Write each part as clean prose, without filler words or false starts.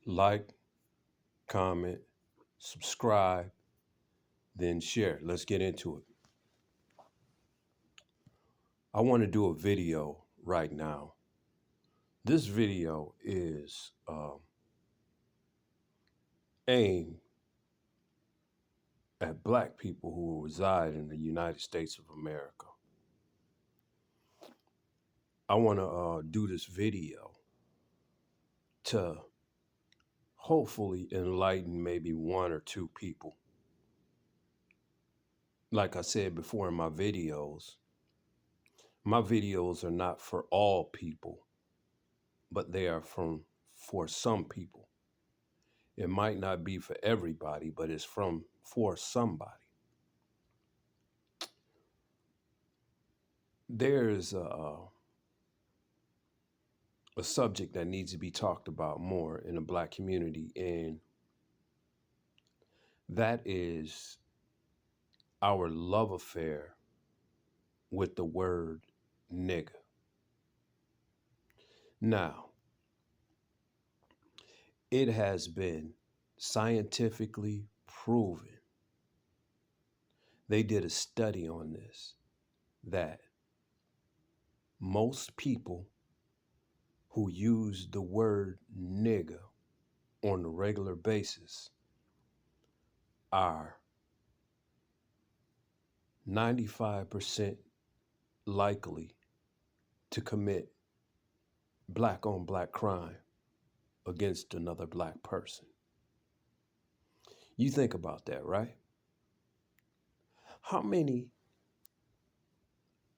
Like, comment, subscribe, then share. Let's get into it. I want to do a video right now. This video is aimed at Black people who reside in the United States of America. I want to do this video to hopefully enlighten maybe one or two people. Like I said before in my videos are not for all people, but they are for some people. It might not be for everybody, but it's for somebody. There's a subject that needs to be talked about more in the Black community, and that is our love affair with the word nigga. Now, it has been scientifically proven. They did a study on this that most people who use the word nigga on a regular basis are 95% likely to commit black on black crime against another black person. You think about that, right? How many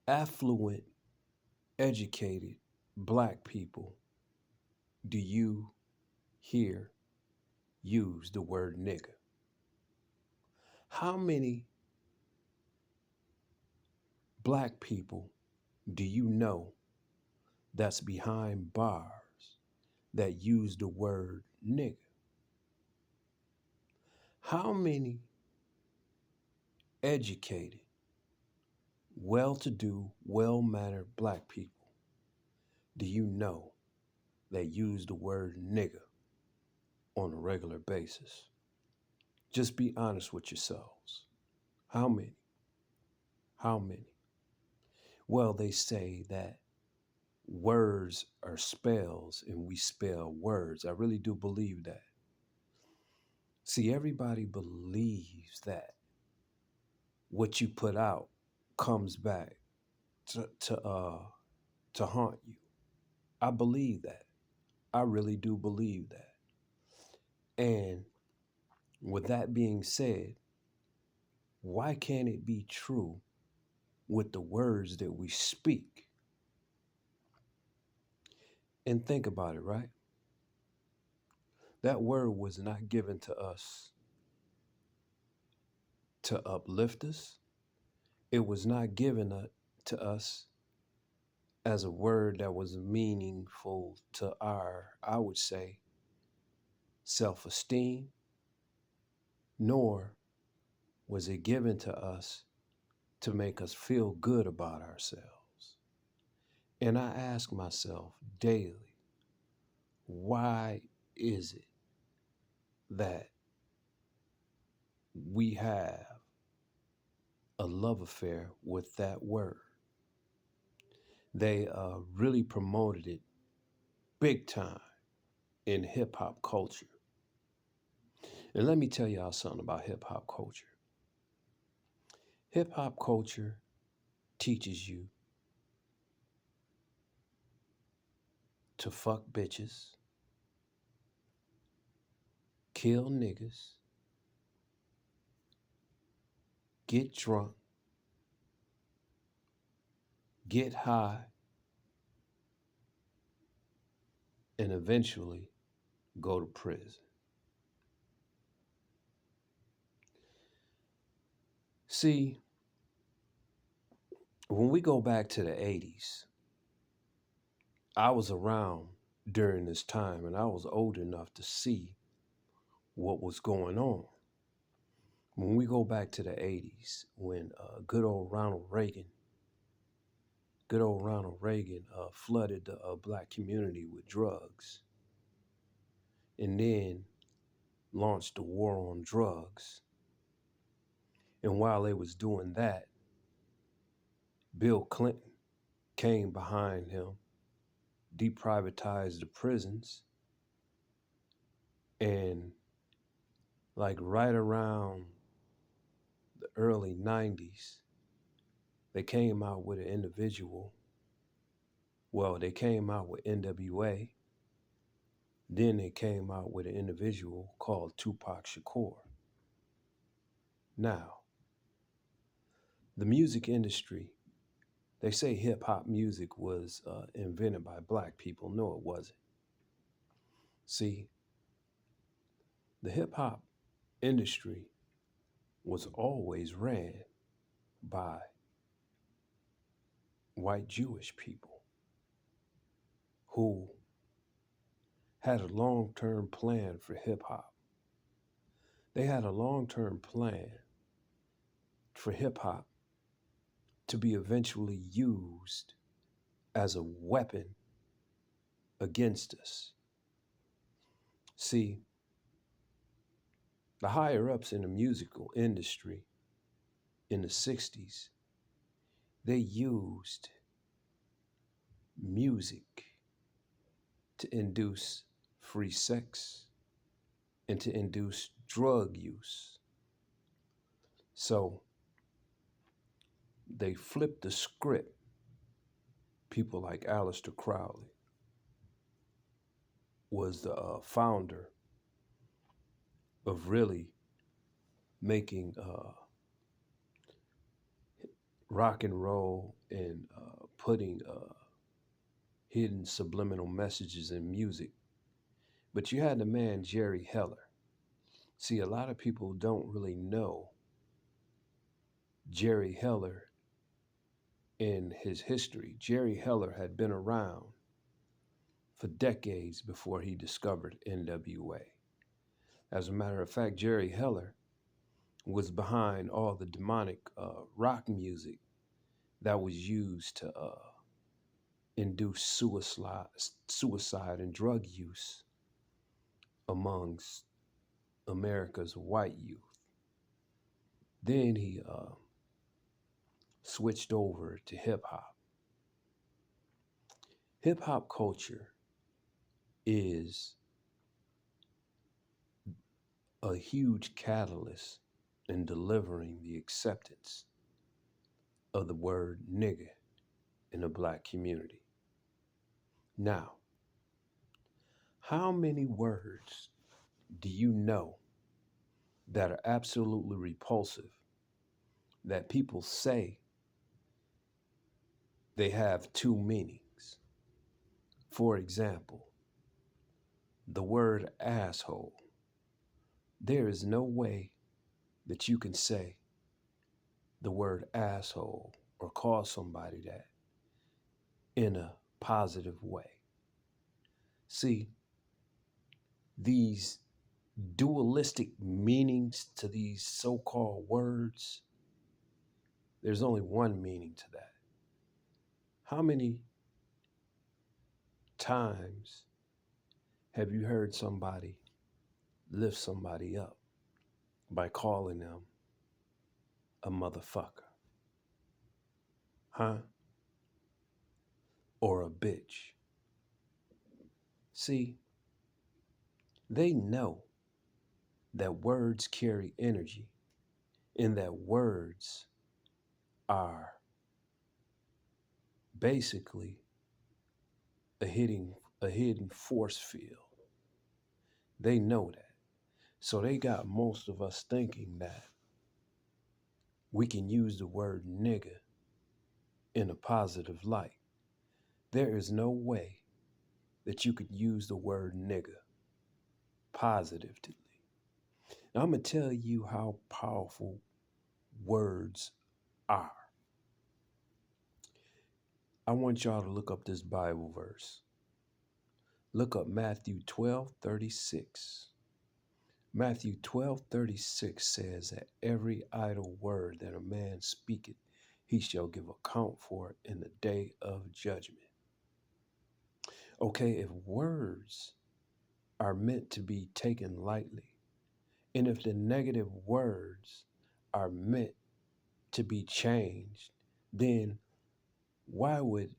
affluent, educated black people do you hear use the word nigga? How many black people do you know that's behind bars that use the word nigga? How many educated, well-to-do, well-mannered black people do you know that use the word nigga on a regular basis? Just be honest with yourselves. How many? How many? Well, they say that words are spells and we spell words. I really do believe that. See, everybody believes that what you put out comes back to haunt you. I believe that. I really do believe that. And with that being said, why can't it be true with the words that we speak? And think about it, right? That word was not given to us to uplift us. It was not given to us as a word that was meaningful to our, I would say, self-esteem, nor was it given to us to make us feel good about ourselves. And I ask myself daily, why is it that we have a love affair with that word? They really promoted it big time in hip hop culture. And let me tell y'all something about hip hop culture. Hip hop culture teaches you to fuck bitches, kill niggas, get drunk, get high, and eventually go to prison. See, when we go back to the 80s, I was around during this time and I was old enough to see what was going on. When we go back to the 80s, when good old Ronald Reagan flooded the black community with drugs, and then launched a war on drugs. And while they was doing that, Bill Clinton came behind him, deprivatized the prisons, and like right around the early 90s, they came out with an individual. Well, they came out with NWA. Then they came out with an individual called Tupac Shakur. Now, the music industry, they say hip hop music was invented by black people. No, it wasn't. See, the hip hop industry was always ran by white Jewish people who had a long term plan for hip hop. They had a long term plan for hip hop to be eventually used as a weapon against us. See, the higher ups in the musical industry in the 60s, they used music to induce free sex and to induce drug use. So they flipped the script. People like Aleister Crowley was the founder of really making rock and roll and putting hidden subliminal messages in music. But you had the man Jerry Heller. See, a lot of people don't really know Jerry Heller in his history. Jerry Heller had been around for decades before he discovered NWA. As a matter of fact, Jerry Heller was behind all the demonic rock music that was used to induce suicide and drug use amongst America's white youth. Then he switched over to hip hop. Hip hop culture is a huge catalyst in delivering the acceptance of the word nigga in the black community. Now, how many words do you know that are absolutely repulsive that people say they have two meanings? For example, the word asshole. There is no way that you can say the word asshole or call somebody that in a positive way. See, these dualistic meanings to these so-called words, there's only one meaning to that. How many times have you heard somebody lift somebody up by calling them a motherfucker? Huh? Or a bitch? See, they know that words carry energy and that words are basically a hidden force field. They know that. So they got most of us thinking that we can use the word nigga in a positive light. There is no way that you could use the word nigga positively. Now, I'm going to tell you how powerful words are. I want y'all to look up this Bible verse. Look up Matthew 12:36. Matthew 12:36 says that every idle word that a man speaketh, he shall give account for it in the day of judgment. Okay, if words are meant to be taken lightly. And if the negative words are meant to be changed, then why would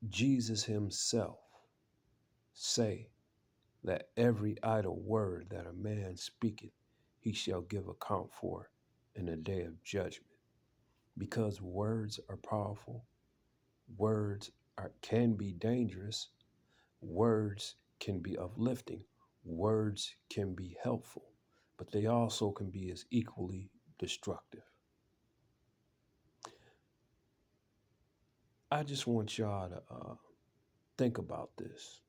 Jesus himself say that every idle word that a man speaketh, he shall give account for in the day of judgment? Because words are powerful, can be dangerous, words can be uplifting, words can be helpful, but they also can be as equally destructive. I just want y'all to think about this.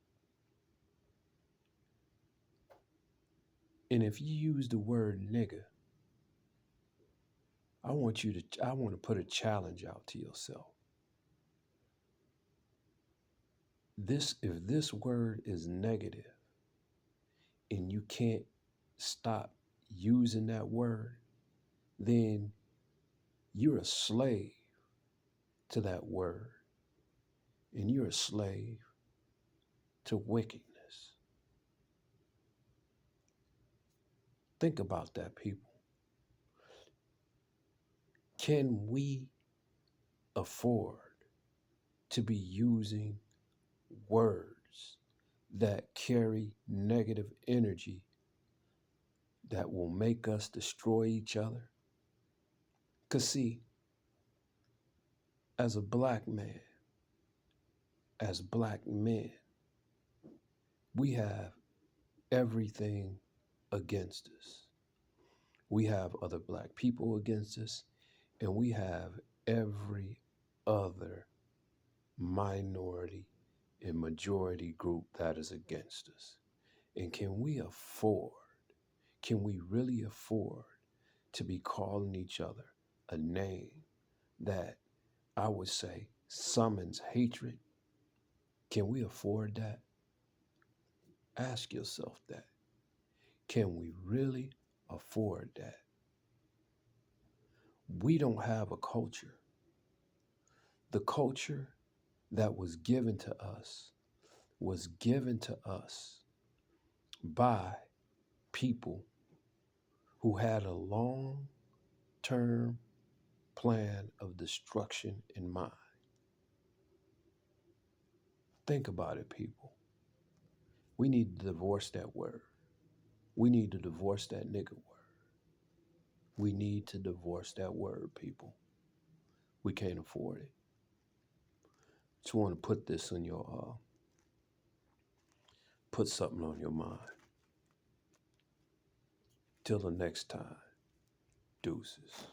And if you use the word nigga, I want to put a challenge out to yourself. If this word is negative and you can't stop using that word, then you're a slave to that word and you're a slave to wickedness. Think about that, people. Can we afford to be using words that carry negative energy that will make us destroy each other? Because, see, as a black man, as black men, we have everything against us. We have other black people against us, and we have every other minority and majority group that is against us. And can we really afford to be calling each other a name that I would say summons hatred? Can we afford that? Ask yourself that. Can we really afford that? We don't have a culture. The culture that was given to us by people who had a long term plan of destruction in mind. Think about it, people. We need to divorce that word. We need to divorce that nigga word. We need to divorce that word, people. We can't afford it. Just want to put this in your, put something on your mind. Till the next time, deuces.